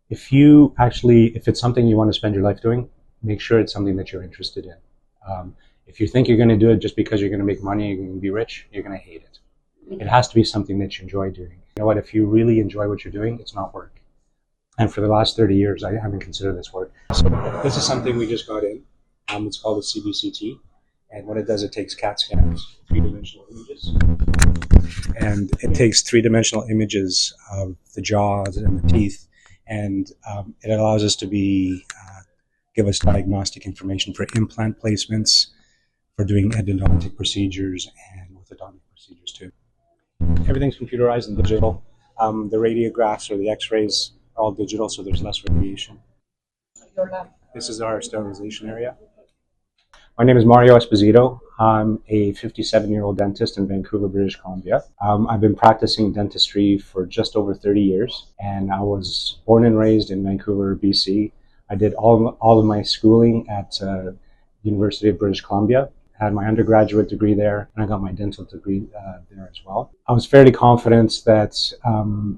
if it's something you want to spend your life doing, make sure it's something that you're interested in. If you think you're going to do it just because you're going to make money, you're going to be rich, you're going to hate it. It has to be something that you enjoy doing. You know what? If you really enjoy what you're doing, it's not work. And for the last 30 years, I haven't considered this work. So this is something we just got in. It's called a CBCT. And what it does, it takes CAT scans, three-dimensional images. And it takes three-dimensional images of the jaws and the teeth. And it allows us to give us diagnostic information for implant placements, for doing endodontic procedures and orthodontic procedures too. Everything's computerized and digital. The radiographs or the x-rays are all digital, so there's less radiation. This is our sterilization area. My name is Mario Espósito. I'm a 57-year-old dentist in Vancouver, British Columbia. I've been practicing dentistry for just over 30 years, and I was born and raised in Vancouver, BC. I did all of my schooling at University of British Columbia. I had my undergraduate degree there, and I got my dental degree there as well. I was fairly confident that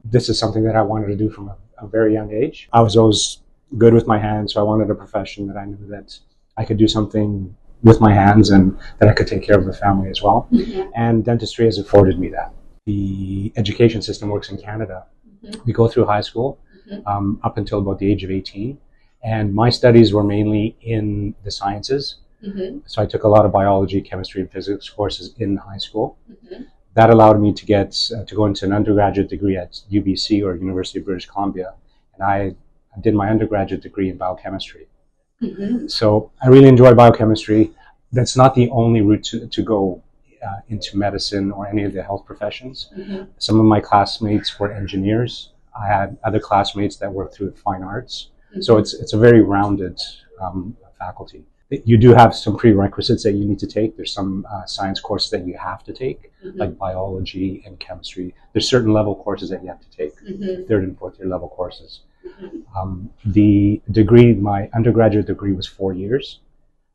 this is something that I wanted to do from a very young age. I was always good with my hands, so I wanted a profession that I knew that I could do something with my hands and that I could take care of the family as well. Mm-hmm. And dentistry has afforded me that. The education system works in Canada. Mm-hmm. We go through high school up until about the age of 18. And my studies were mainly in the sciences. Mm-hmm. So I took a lot of biology, chemistry, and physics courses in high school. Mm-hmm. That allowed me to go into an undergraduate degree at UBC, or University of British Columbia. And I did my undergraduate degree in biochemistry. Mm-hmm. So I really enjoy biochemistry. That's not the only route to go into medicine or any of the health professions. Mm-hmm. Some of my classmates were engineers. I had other classmates that worked through fine arts. Mm-hmm. So it's a very rounded faculty. You do have some prerequisites that you need to take. There's some science courses that you have to take, mm-hmm. like biology and chemistry. There's certain level courses that you have to take, mm-hmm. third and fourth year level courses. Mm-hmm. The degree, my undergraduate degree, was 4 years.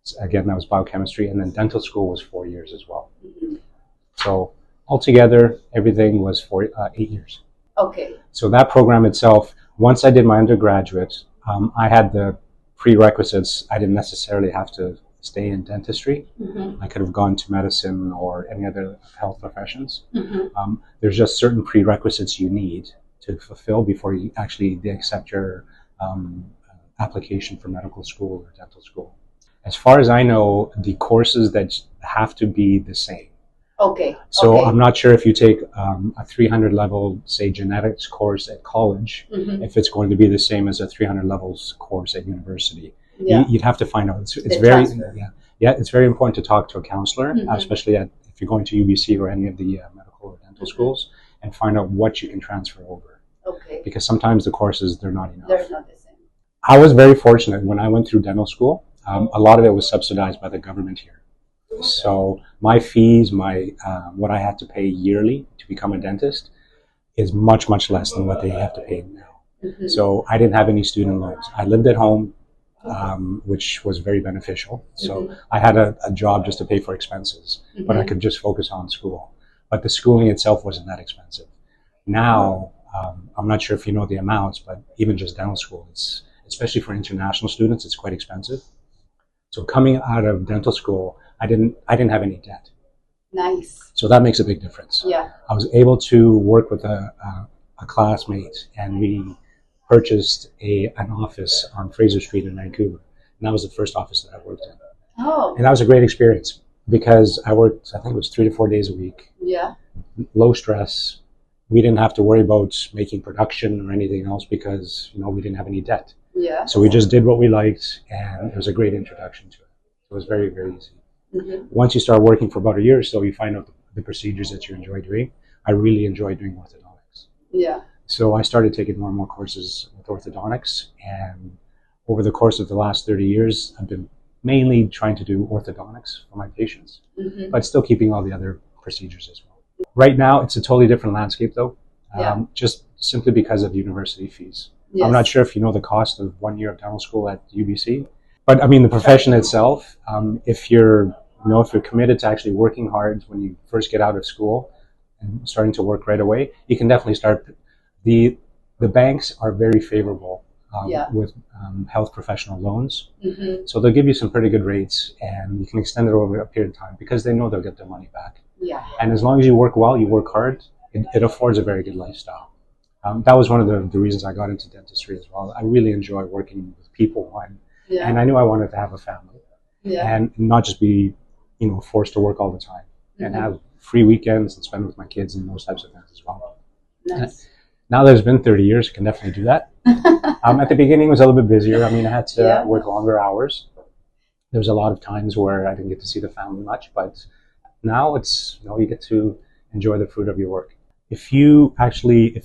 So again, that was biochemistry, and then dental school was 4 years as well. Mm-hmm. So altogether, everything was 8 years. Okay. So that program itself, once I did my undergraduate, I had the prerequisites. I didn't necessarily have to stay in dentistry. Mm-hmm. I could have gone to medicine or any other health professions. Mm-hmm. There's just certain prerequisites you need to fulfill before they accept your application for medical school or dental school. As far as I know, the courses that have to be the same. Okay. So okay. I'm not sure if you take a 300 level, say, genetics course at college, mm-hmm. if it's going to be the same as a 300 levels course at university. Yeah. You'd have to find out. It's very it's very important to talk to a counselor, mm-hmm. Especially if you're going to UBC or any of the medical or dental mm-hmm. schools, and find out what you can transfer over. Okay. Because sometimes the courses, they're not enough. They're not the same. I was very fortunate when I went through dental school. A lot of it was subsidized by the government here. So my fees, what I had to pay yearly to become a dentist is much, much less than what they have to pay now. Mm-hmm. So I didn't have any student loans. I lived at home, which was very beneficial. So mm-hmm. I had a job just to pay for expenses, mm-hmm. but I could just focus on school. But the schooling itself wasn't that expensive. Now, I'm not sure if you know the amounts, but even just dental school, especially for international students, it's quite expensive. So coming out of dental school, I didn't have any debt. Nice. So that makes a big difference. Yeah. I was able to work with a classmate, and we purchased an office on Fraser Street in Vancouver. And that was the first office that I worked in. Oh. And that was a great experience because I worked, I think it was 3 to 4 days a week. Yeah. Low stress. We didn't have to worry about making production or anything else because, we didn't have any debt. Yeah. So we just did what we liked, and it was a great introduction to it. It was very, very easy. Mm-hmm. Once you start working for about a year or so, you find out the procedures that you enjoy doing. I really enjoy doing orthodontics. Yeah. So I started taking more and more courses with orthodontics, and over the course of the last 30 years, I've been mainly trying to do orthodontics for my patients, mm-hmm. but still keeping all the other procedures as well. Right now, it's a totally different landscape, though, just simply because of university fees. Yes. I'm not sure if you know the cost of 1 year of dental school at UBC, but I mean the profession itself. If you're committed to actually working hard when you first get out of school and starting to work right away, you can definitely start. The banks are very favorable with health professional loans. Mm-hmm. So they'll give you some pretty good rates, and you can extend it over a period of time because they know they'll get their money back. Yeah. And as long as you work well, you work hard, it affords a very good lifestyle. That was one of the reasons I got into dentistry as well. I really enjoy working with people, Yeah. and I knew I wanted to have a family Yeah. and not just be, forced to work all the time, and Mhm. have free weekends and spend with my kids and those types of things as well. Nice. Now that it's been 30 years, I can definitely do that. At the beginning, it was a little bit busier. I mean, I had to Yeah. work longer hours. There was a lot of times where I didn't get to see the family much, but now it's, you get to enjoy the fruit of your work. If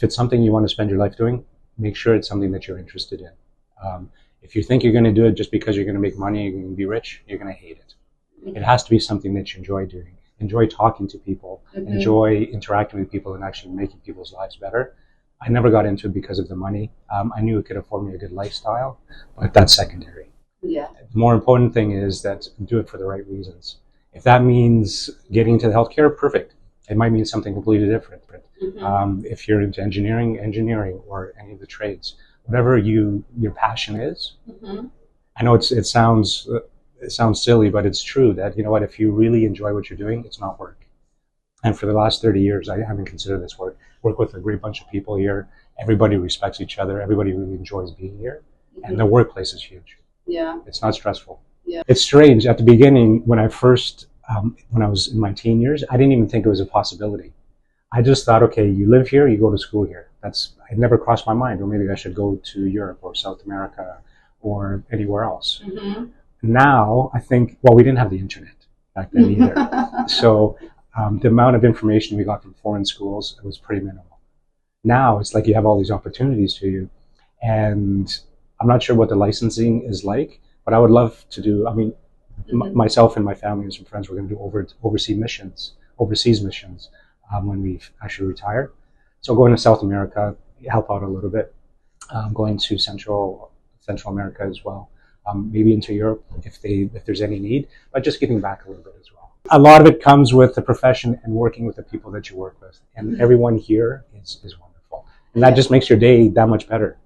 it's something you want to spend your life doing, make sure it's something that you're interested in. If you think you're going to do it just because you're going to make money, you're going to be rich, you're going to hate it. It has to be something that you enjoy doing. Enjoy talking to people, Mhm. enjoy interacting with people and actually making people's lives better. I never got into it because of the money. I knew it could afford me a good lifestyle, but that's secondary. Yeah. The more important thing is that do it for the right reasons. If that means getting into healthcare, perfect. It might mean something completely different. Mhm. If you're into engineering, or any of the trades, whatever your passion is. Mhm. I know it sounds silly, but it's true that, if you really enjoy what you're doing, it's not work. And for the last 30 years, I haven't considered this work. Work with a great bunch of people here. Everybody respects each other. Everybody really enjoys being here. And the workplace is huge. Yeah. It's not stressful. Yeah. It's strange. At the beginning, when I was in my teen years, I didn't even think it was a possibility. I just thought, okay, you live here, you go to school here. It never crossed my mind. Or maybe I should go to Europe or South America or anywhere else. Mm-hmm. Now, I think, well, we didn't have the internet back then either. So the amount of information we got from foreign schools, it was pretty minimal. Now, it's like you have all these opportunities to you. And I'm not sure what the licensing is like, but I would love to do, myself and my family and some friends, we're going to do overseas missions when we actually retire. So going to South America, help out a little bit. Going to Central America as well. Maybe into Europe if there's any need, but just giving back a little bit as well. A lot of it comes with the profession and working with the people that you work with, and everyone here is wonderful, and that just makes your day that much better.